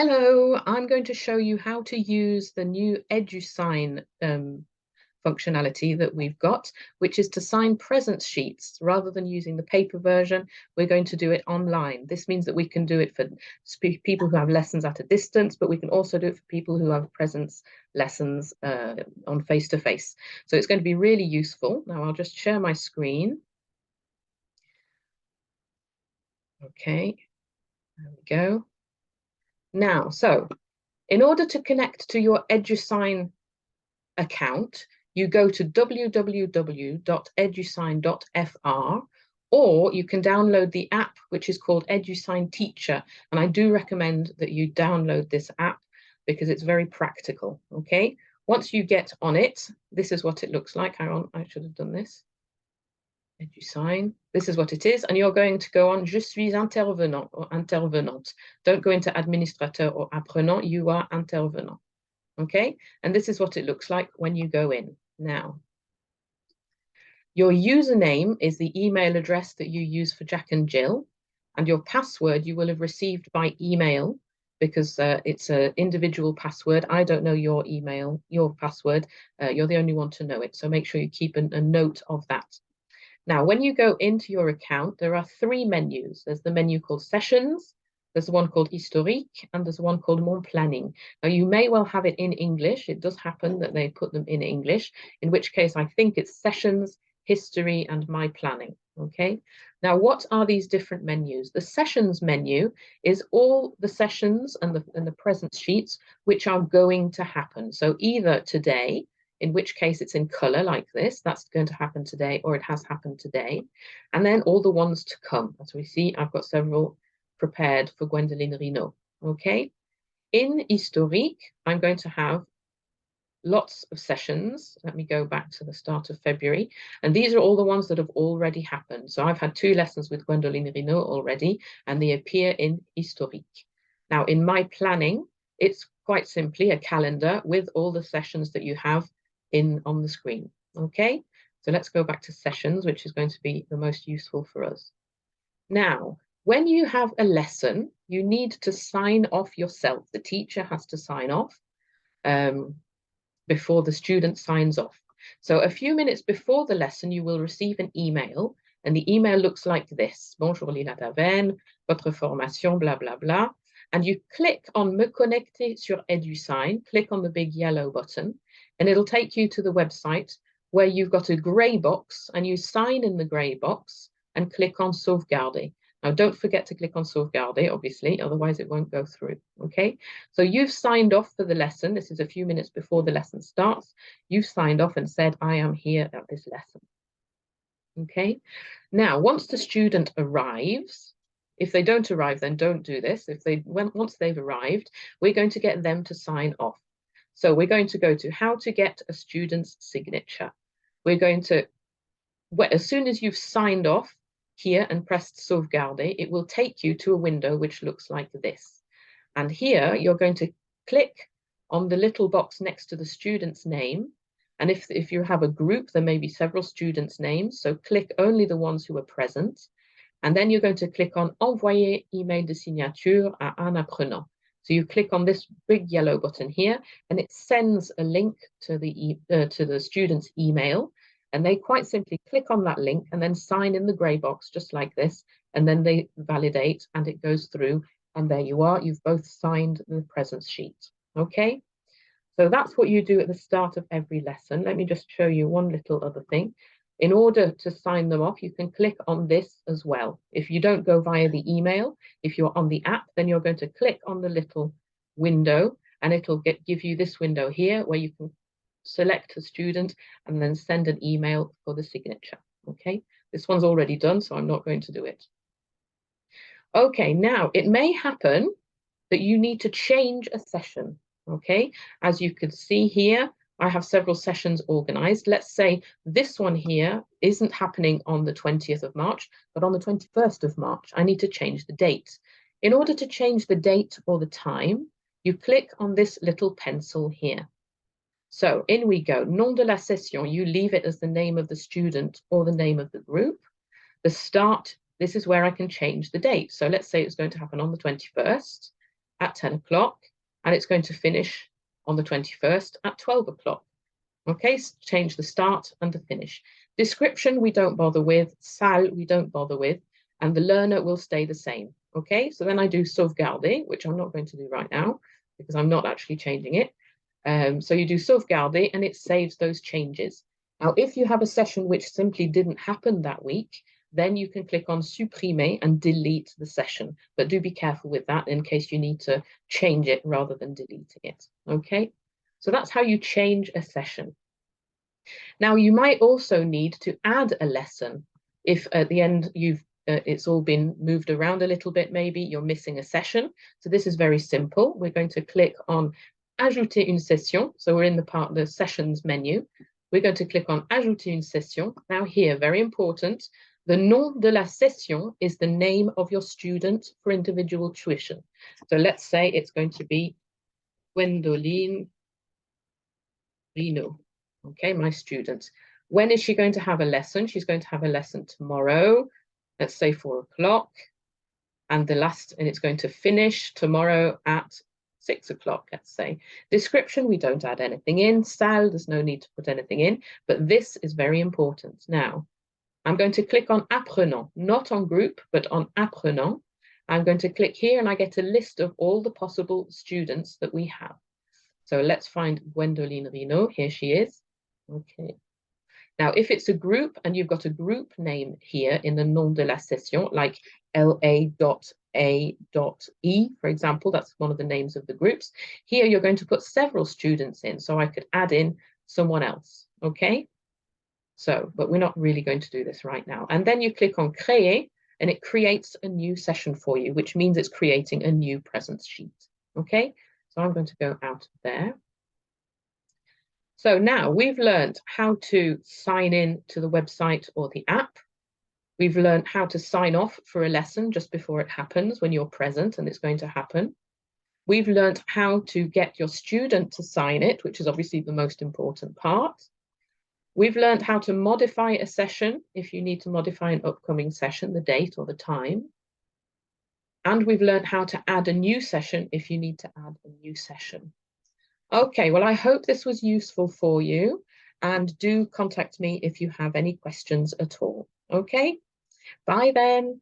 Hello, I'm going to show you how to use the new EDUSIGN functionality that we've got, which is to sign presence sheets. Rather than using the paper version, we're going to do it online. This means that we can do it for people who have lessons at a distance, but we can also do it for people who have presence lessons on face-to-face. So it's going to be really useful. Now I'll just share my screen. Okay, there we go. Now, so in order to connect to your EDUSIGN account, you go to www.edusign.fr, or you can download the app, which is called EDUSIGN Teacher. And I do recommend that you download this app because it's very practical. Okay, once you get on it, this is what it looks like. Hang on, I should have done this. EDUSIGN, this is what it is, and you're going to go on Je suis intervenant or intervenante. Don't go into administrateur or apprenant, you are intervenant. Okay, and this is what it looks like when you go in. Now, your username is the email address that you use for Jack and Jill, and your password you will have received by email because it's an individual password. I don't know your email, your password. You're the only one to know it, so make sure you keep a note of that. Now, when you go into your account, there are three menus. There's the menu called Sessions, there's one called Historique, and there's one called Mon Planning. Now, you may well have it in English. It does happen that they put them in English, in which case I think it's Sessions, History, and My Planning. Okay. Now, what are these different menus? The Sessions menu is all the sessions and the presence sheets which are going to happen. So either today, in which case it's in color like this, that's going to happen today, or it has happened today. And then all the ones to come. As we see, I've got several prepared for Gwendoline Rinaud. Okay. In Historique, I'm going to have lots of sessions. Let me go back to the start of February. And these are all the ones that have already happened. So I've had 2 lessons with Gwendoline Rinaud already, and they appear in Historique. Now, in My Planning, it's quite simply a calendar with all the sessions that you have on the screen. Okay, so let's go back to sessions, which is going to be the most useful for us. Now, when you have a lesson, you need to sign off yourself. The teacher has to sign off before the student signs off. So a few minutes before the lesson, you will receive an email, and the email looks like this. Bonjour Lila Daven, votre formation, blah, blah, blah. And you click on Me connecter sur EDUSIGN, click on the big yellow button, and it'll take you to the website where you've got a gray box, and you sign in the gray box and click on Sauvegarder. Now, don't forget to click on Sauvegarder, obviously, otherwise it won't go through, okay? So you've signed off for the lesson. This is a few minutes before the lesson starts. You've signed off and said, I am here at this lesson, okay? Now, once the student arrives, if they don't arrive, then don't do this. Once they've arrived, we're going to get them to sign off. So we're going to go to how to get a student's signature. We're going to, as soon as you've signed off here and pressed Sauvegarder, it will take you to a window which looks like this. And here you're going to click on the little box next to the student's name. And if you have a group, there may be several students' names. So click only the ones who are present. And then you're going to click on Envoyer email de signature à un apprenant. So you click on this big yellow button here, and it sends a link to the student's email. And they quite simply click on that link and then sign in the gray box, just like this. And then they validate and it goes through. And there you are. You've both signed the presence sheet. Okay. So that's what you do at the start of every lesson. Let me just show you one little other thing. In order to sign them off, you can click on this as well. If you don't go via the email, if you're on the app, then you're going to click on the little window and it'll give you this window here where you can select a student and then send an email for the signature. Okay, this one's already done, so I'm not going to do it. Okay, now it may happen that you need to change a session. Okay, as you can see here, I have several sessions organized. Let's say this one here isn't happening on the 20th of March, but on the 21st of March, I need to change the date. In order to change the date or the time, you click on this little pencil here. So in we go, nom de la session, you leave it as the name of the student or the name of the group. The start, this is where I can change the date. So let's say it's going to happen on the 21st. at 10 o'clock, and it's going to finish on the 21st at 12 o'clock. Okay, so change the start and the finish. Description, we don't bother with. Salle, we don't bother with. And the learner will stay the same. Okay, so then I do sauvegarder, which I'm not going to do right now because I'm not actually changing it. So you do sauvegarder and it saves those changes. Now, if you have a session which simply didn't happen that week, then you can click on supprimer and delete the session. But do be careful with that in case you need to change it rather than deleting it. Okay, so that's how you change a session. Now, you might also need to add a lesson if at the end it's all been moved around a little bit, maybe you're missing a session. So this is very simple. We're going to click on Ajouter une session. So we're in the sessions menu. We're going to click on Ajouter une session. Now here, very important, the nom de la session is the name of your student for individual tuition. So let's say it's going to be Gwendoline Rino. Okay, my student. When is she going to have a lesson? She's going to have a lesson tomorrow, let's say 4 o'clock, and it's going to finish tomorrow at 6 o'clock, let's say. Description, we don't add anything in. Salle, there's no need to put anything in, but this is very important. Now, I'm going to click on Apprenant, not on group, but on Apprenant. I'm going to click here and I get a list of all the possible students that we have. So let's find Gwendoline Rino. Here she is. Okay. Now, if it's a group and you've got a group name here in the nom de la session, like LA.A.E, for example, that's one of the names of the groups. Here, you're going to put several students in, so I could add in someone else, okay? So, but we're not really going to do this right now. And then you click on Créer, and it creates a new session for you, which means it's creating a new presence sheet, okay? So I'm going to go out of there. So now we've learned how to sign in to the website or the app. We've learned how to sign off for a lesson just before it happens when you're present and it's going to happen. We've learned how to get your student to sign it, which is obviously the most important part. We've learned how to modify a session if you need to modify an upcoming session, the date or the time. And we've learned how to add a new session if you need to add a new session. Okay, well, I hope this was useful for you, and do contact me if you have any questions at all. Okay, bye then.